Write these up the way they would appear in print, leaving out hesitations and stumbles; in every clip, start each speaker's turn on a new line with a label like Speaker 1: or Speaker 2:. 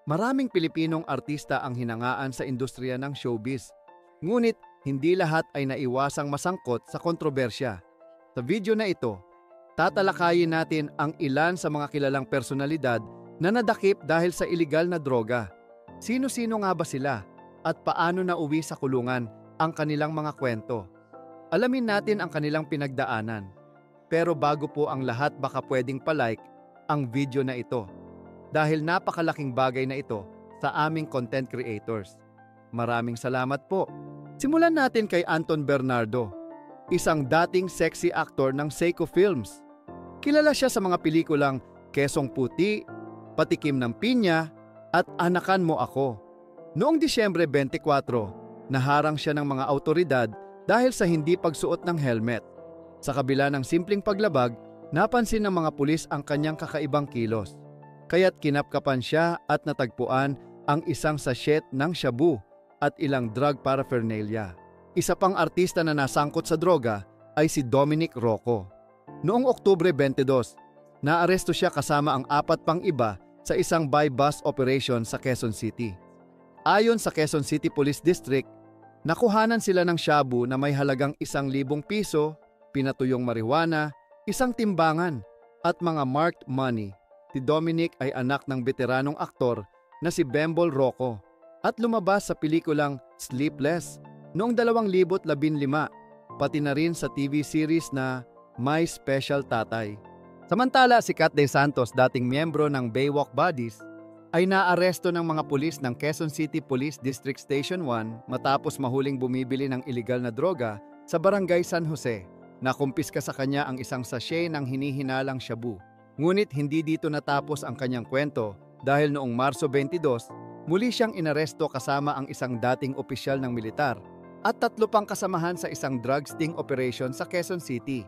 Speaker 1: Maraming Pilipinong artista ang hinangaan sa industriya ng showbiz. Ngunit hindi lahat ay naiwasang masangkot sa kontrobersya. Sa video na ito, tatalakayin natin ang ilan sa mga kilalang personalidad na nadakip dahil sa iligal na droga. Sino-sino nga ba sila at paano nauwi sa kulungan ang kanilang mga kwento? Alamin natin ang kanilang pinagdaanan. Pero bago po ang lahat, baka pwedeng palike ang video na ito dahil napakalaking bagay na ito sa aming content creators. Maraming salamat po. Simulan natin kay Anton Bernardo, isang dating sexy actor ng Seiko Films. Kilala siya sa mga pelikulang Kesong Puti, Patikim ng Pinya, at Anakan Mo Ako. Noong Disyembre 24, naharang siya ng mga awtoridad dahil sa hindi pagsuot ng helmet. Sa kabila ng simpleng paglabag, napansin ng mga pulis ang kanyang kakaibang kilos. Kaya't kinapkapan siya at natagpuan ang isang sachet ng shabu at ilang drug paraphernalia. Isa pang artista na nasangkot sa droga ay si Dominic Rocco. Noong Oktubre 22, naaresto siya kasama ang 4 pang iba sa isang buy-bust operation sa Quezon City. Ayon sa Quezon City Police District, nakuhanan sila ng shabu na may halagang 1,000 piso, pinatuyong marijuana, isang timbangan, at mga marked money. Si Dominic ay anak ng veteranong aktor na si Bembol Rocco at lumabas sa pelikulang Sleepless noong 2015, pati na rin sa TV series na My Special Tatay. Samantala, si Kat De Santos, dating miyembro ng Baywalk Buddies, ay naaresto ng mga pulis ng Quezon City Police District Station 1 matapos mahuling bumibili ng iligal na droga sa Barangay San Jose. Nakumpiska sa kanya ang isang sachet ng hinihinalang shabu. Ngunit hindi dito natapos ang kanyang kwento dahil noong Marso 22, muli siyang inaresto kasama ang isang dating opisyal ng militar at 3 pang kasamahan sa isang drug sting operation sa Quezon City.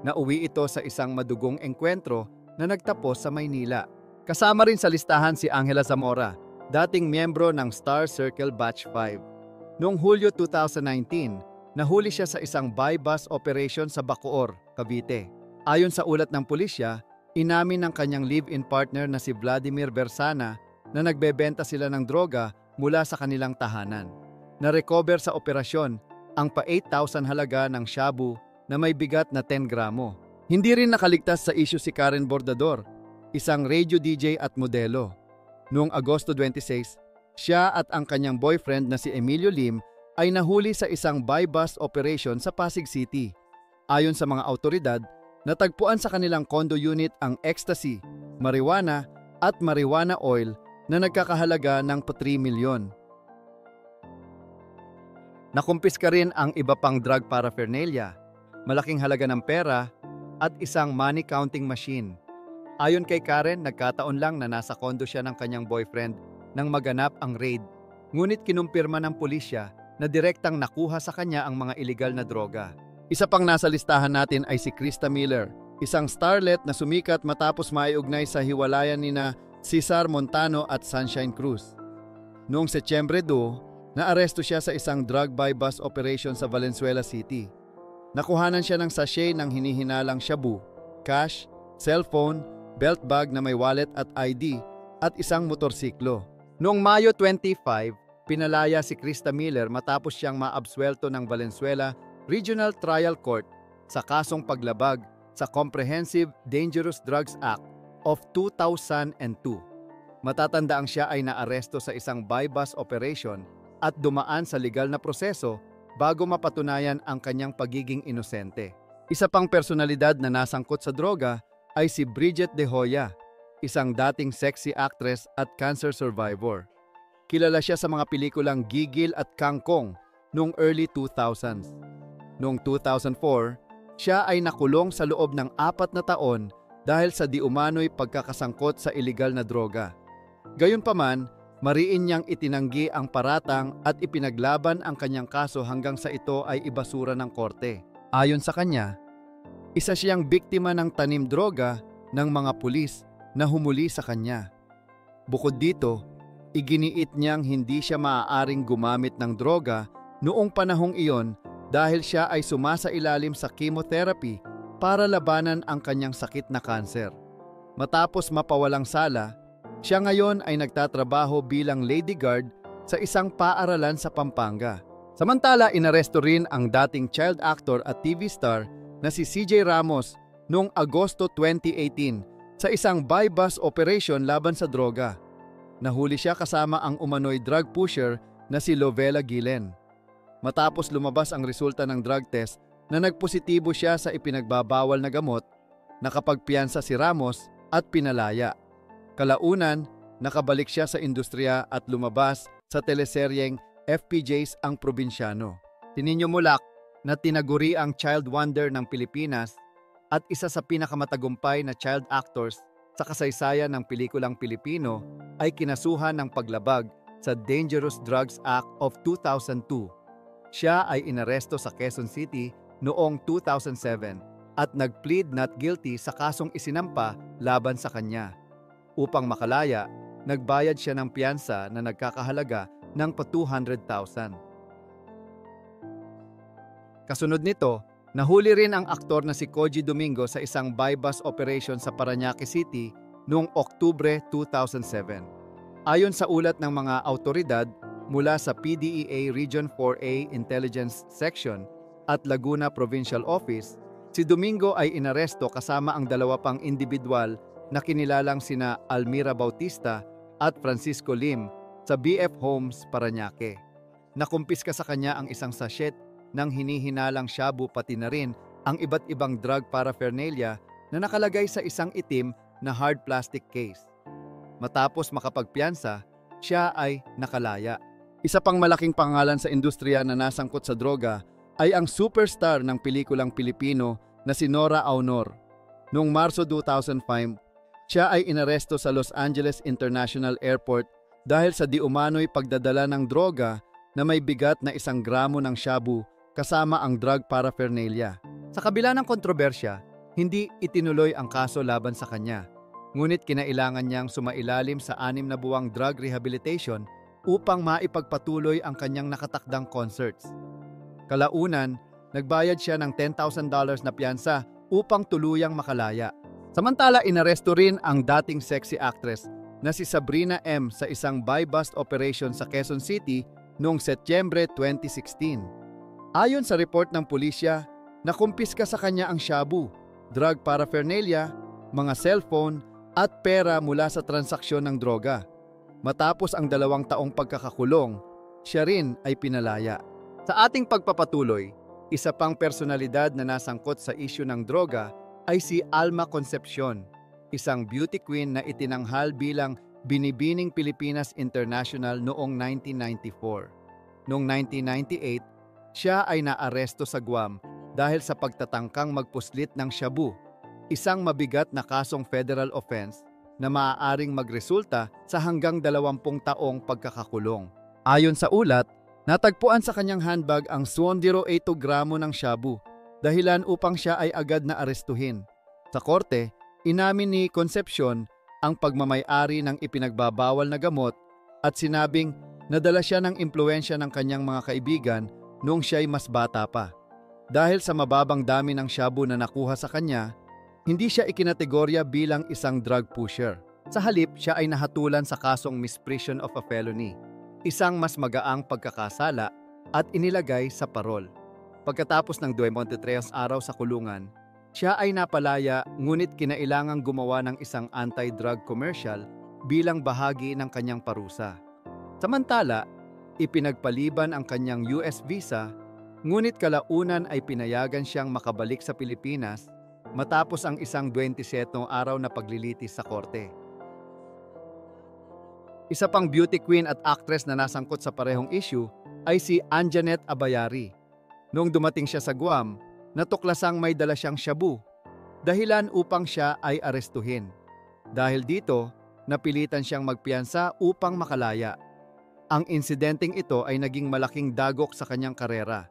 Speaker 1: Nauwi ito sa isang madugong engkwentro na nagtapos sa Maynila. Kasama rin sa listahan si Angela Zamora, dating miyembro ng Star Circle Batch 5. Noong Hulyo 2019, nahuli siya sa isang buy-bust operation sa Bacoor, Cavite. Ayon sa ulat ng pulisya, inamin ng kanyang live-in partner na si Vladimir Bersana na nagbebenta sila ng droga mula sa kanilang tahanan. Na-recover sa operasyon ang pa 8,000 halaga ng shabu na may bigat na 10 gramo. Hindi rin nakaligtas sa isyu si Karen Bordador, isang radio DJ at modelo. Noong Agosto 26, siya at ang kanyang boyfriend na si Emilio Lim ay nahuli sa isang buy-bust operation sa Pasig City. Ayon sa mga awtoridad, natagpuan sa kanilang condo unit ang ecstasy, marijuana at marijuana oil na nagkakahalaga ng 3 milyon. Nakumpiska rin ang iba pang drug paraphernalia, malaking halaga ng pera at isang money counting machine. Ayon kay Karen, nagkataon lang na nasa condo siya ng kanyang boyfriend nang maganap ang raid. Ngunit kinumpirma ng pulisya na direktang nakuha sa kanya ang mga iligal na droga. Isa pang nasa listahan natin ay si Krista Miller, isang starlet na sumikat matapos maiugnay sa hiwalayan nina Cesar Montano at Sunshine Cruz. Noong Setyembre 2, naaresto siya sa isang drug buy-bust operation sa Valenzuela City. Nakuhanan siya ng sachet ng hinihinalang shabu, cash, cellphone, belt bag na may wallet at ID, at isang motorsiklo. Noong Mayo 25, pinalaya si Krista Miller matapos siyang maabsuelto ng Valenzuela Regional Trial Court sa kasong paglabag sa Comprehensive Dangerous Drugs Act of 2002. Matatandaang siya ay naaresto sa isang buy-bust operation at dumaan sa legal na proseso bago mapatunayan ang kanyang pagiging inosente. Isa pang personalidad na nasangkot sa droga ay si Bridget De Hoya, isang dating sexy actress at cancer survivor. Kilala siya sa mga pelikulang Gigil at Kangkong noong early 2000s. Noong 2004, siya ay nakulong sa loob ng 4 na taon dahil sa di umano'y pagkakasangkot sa iligal na droga. Gayunpaman, mariin niyang itinanggi ang paratang at ipinaglaban ang kanyang kaso hanggang sa ito ay ibasura ng korte. Ayon sa kanya, isa siyang biktima ng tanim droga ng mga pulis na humuli sa kanya. Bukod dito, iginiit niyang hindi siya maaaring gumamit ng droga noong panahong iyon dahil siya ay sumasailalim sa chemotherapy para labanan ang kanyang sakit na kanser. Matapos mapawalang sala, Siya ngayon ay nagtatrabaho bilang lady guard sa isang paaralan sa Pampanga. Samantala, inaresto rin ang dating child actor at TV star na si CJ Ramos noong Agosto 2018 sa isang buy-bust operation laban sa droga. Nahuli siya kasama ang umano'y drug pusher na si Lovella Guillen. Matapos lumabas ang resulta ng drug test na nagpositibo siya sa ipinagbabawal na gamot, nakapagpiyansa si Ramos at pinalaya. Kalaunan, nakabalik siya sa industriya at lumabas sa teleseryeng FPJs ang Probinsyano. Si Nino Mulak na tinaguri ang child wonder ng Pilipinas at isa sa pinakamatagumpay na child actors sa kasaysayan ng pelikulang Pilipino ay kinasuhan ng paglabag sa Dangerous Drugs Act of 2002. Siya ay inaresto sa Quezon City noong 2007 at nag-plead not guilty sa kasong isinampa laban sa kanya. Upang makalaya, nagbayad siya ng piyansa na nagkakahalaga ng 200,000. Kasunod nito, nahuli rin ang aktor na si Koji Domingo sa isang buy-bust operation sa Parañaque City noong Oktubre 2007. Ayon sa ulat ng mga autoridad mula sa PDEA Region 4A Intelligence Section at Laguna Provincial Office, si Domingo ay inaresto kasama ang dalawa pang individual na kinilalang sina Almira Bautista at Francisco Lim sa BF Homes, Parañaque. Nakumpiska sa kanya ang isang sachet ng hinihinalang shabu pati na rin ang iba't ibang drug paraphernalia na nakalagay sa isang itim na hard plastic case. Matapos makapagpiyansa, siya ay nakalaya. Isa pang malaking pangalan sa industriya na nasangkot sa droga ay ang superstar ng pelikulang Pilipino na si Nora Aunor. Noong Marso 2005, siya ay inaresto sa Los Angeles International Airport dahil sa diumano'y pagdadala ng droga na may bigat na 1 gramo ng shabu kasama ang drug paraphernalia. Sa kabila ng kontrobersya, hindi itinuloy ang kaso laban sa kanya. Ngunit kinailangan niyang sumailalim sa 6 na buwang drug rehabilitation upang maipagpatuloy ang kanyang nakatakdang concerts. Kalaunan, nagbayad siya ng $10,000 na piyansa upang tuluyang makalaya. Samantala, inaresto rin ang dating sexy actress na si Sabrina M. sa isang buy-bust operation sa Quezon City noong Setyembre 2016. Ayon sa report ng pulisya, nakumpiska sa kanya ang shabu, drug paraphernalia, mga cellphone at pera mula sa transaksyon ng droga. Matapos ang 2 taong pagkakakulong, siya rin ay pinalaya. Sa ating pagpapatuloy, isa pang personalidad na nasangkot sa isyu ng droga ay si Alma Concepcion, isang beauty queen na itinanghal bilang Binibining Pilipinas International noong 1994. Noong 1998, siya ay naaresto sa Guam dahil sa pagtatangkang magpuslit ng shabu, isang mabigat na kasong federal offense na maaaring magresulta sa hanggang 20 taong pagkakakulong. Ayon sa ulat, natagpuan sa kanyang handbag ang 0.8 gramo ng shabu, dahilan upang siya ay agad na arestuhin. Sa korte, inamin ni Concepcion ang pagmamay-ari ng ipinagbabawal na gamot at sinabing nadala siya ng impluwensya ng kanyang mga kaibigan noong siya'y mas bata pa. Dahil sa mababang dami ng shabu na nakuha sa kanya, hindi siya ikinategorya bilang isang drug pusher. Sa halip, siya ay nahatulan sa kasong misprision of a felony, isang mas magaang pagkakasala at inilagay sa parol. Pagkatapos ng 23 araw sa kulungan, siya ay napalaya ngunit kinailangang gumawa ng isang anti-drug commercial bilang bahagi ng kanyang parusa. Samantala, ipinagpaliban ang kanyang US visa, ngunit kalaunan ay pinayagan siyang makabalik sa Pilipinas matapos ang isang 27 araw na paglilitis sa korte. Isa pang beauty queen at actress na nasangkot sa parehong issue ay si Anjanette Abayari. Noong dumating siya sa Guam, natuklasang may dala siyang shabu, dahilan upang siya ay arestuhin. Dahil dito, napilitan siyang magpiyansa upang makalaya. Ang insidenteng ito ay naging malaking dagok sa kanyang karera,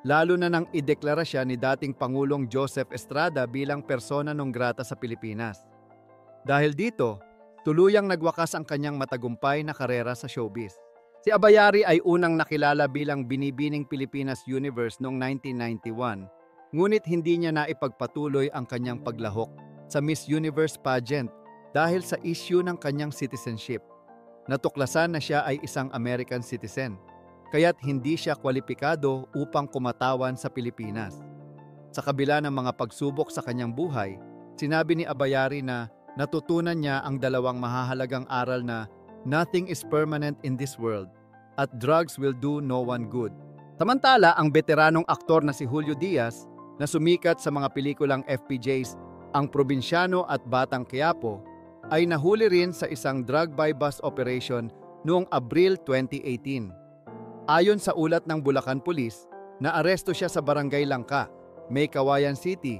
Speaker 1: lalo na nang ideklara siya ni dating Pangulong Joseph Estrada bilang persona non grata sa Pilipinas. Dahil dito, tuluyang nagwakas ang kanyang matagumpay na karera sa showbiz. Si Abayari ay unang nakilala bilang Binibining Pilipinas Universe noong 1991, ngunit hindi niya naipagpatuloy ang kanyang paglahok sa Miss Universe pageant dahil sa issue ng kanyang citizenship. Natuklasan na siya ay isang American citizen, kaya't hindi siya kwalipikado upang kumatawan sa Pilipinas. Sa kabila ng mga pagsubok sa kanyang buhay, sinabi ni Abayari na natutunan niya ang dalawang mahahalagang aral na nothing is permanent in this world at drugs will do no one good. Samantala, ang veteranong aktor na si Julio Diaz na sumikat sa mga pelikulang FPJs Ang Probinsyano at Batang Quiapo ay nahuli rin sa isang drug buy bust operation noong Abril 2018. Ayon sa ulat ng Bulacan Police, naaresto siya sa Barangay Langka, May Kawayan City,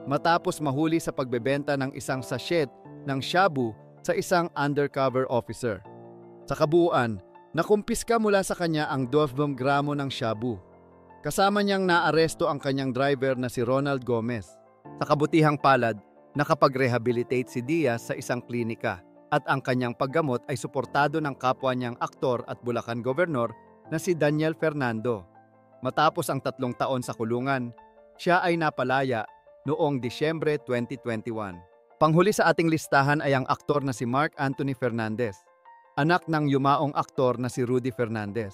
Speaker 1: matapos mahuli sa pagbebenta ng isang sachet ng shabu sa isang undercover officer. Sa kabuuan, nakumpiska mula sa kanya ang 12 gramo ng shabu. Kasama niyang naaresto ang kanyang driver na si Ronald Gomez. Sa kabutihang palad, nakapag-rehabilitate si Diaz sa isang klinika at ang kanyang paggamot ay suportado ng kapwa niyang aktor at Bulacan Governor na si Daniel Fernando. Matapos ang 3 taon sa kulungan, siya ay napalaya noong Disyembre 2021. Panghuli sa ating listahan ay ang aktor na si Mark Anthony Fernandez, anak ng yumaong aktor na si Rudy Fernandez.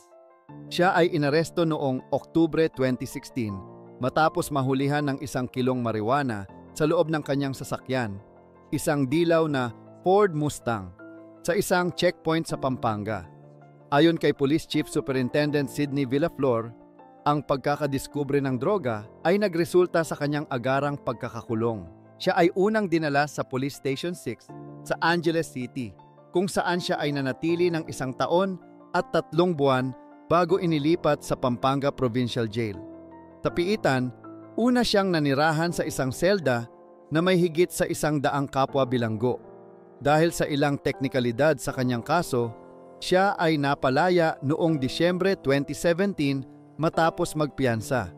Speaker 1: Siya ay inaresto noong Oktubre 2016 matapos mahulihan ng 1 kilong marijuana sa loob ng kanyang sasakyan, isang dilaw na Ford Mustang, sa isang checkpoint sa Pampanga. Ayon kay Police Chief Superintendent Sidney Villaflor, ang pagkakadiskubre ng droga ay nagresulta sa kanyang agarang pagkakakulong. Siya ay unang dinala sa Police Station 6 sa Angeles City, kung saan siya ay nanatili ng 1 taon at 3 buwan bago inilipat sa Pampanga Provincial Jail. Sa piitan, una siyang nanirahan sa isang selda na may higit sa 100 kapwa bilanggo. Dahil sa ilang teknikalidad sa kanyang kaso, siya ay napalaya noong Disyembre 2017 matapos magpiyansa.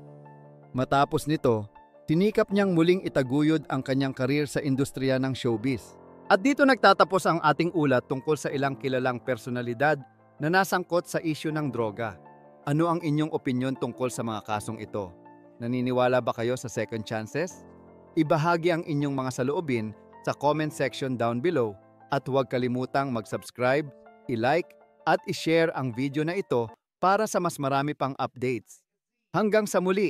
Speaker 1: Matapos nito, tinikap niyang muling itaguyod ang kanyang karir sa industriya ng showbiz. At dito nagtatapos ang ating ulat tungkol sa ilang kilalang personalidad na nasangkot sa isyu ng droga. Ano ang inyong opinyon tungkol sa mga kasong ito? Naniniwala ba kayo sa second chances? Ibahagi ang inyong mga saloobin sa comment section down below at huwag kalimutang mag-subscribe, i-like at i-share ang video na ito para sa mas marami pang updates. Hanggang sa muli!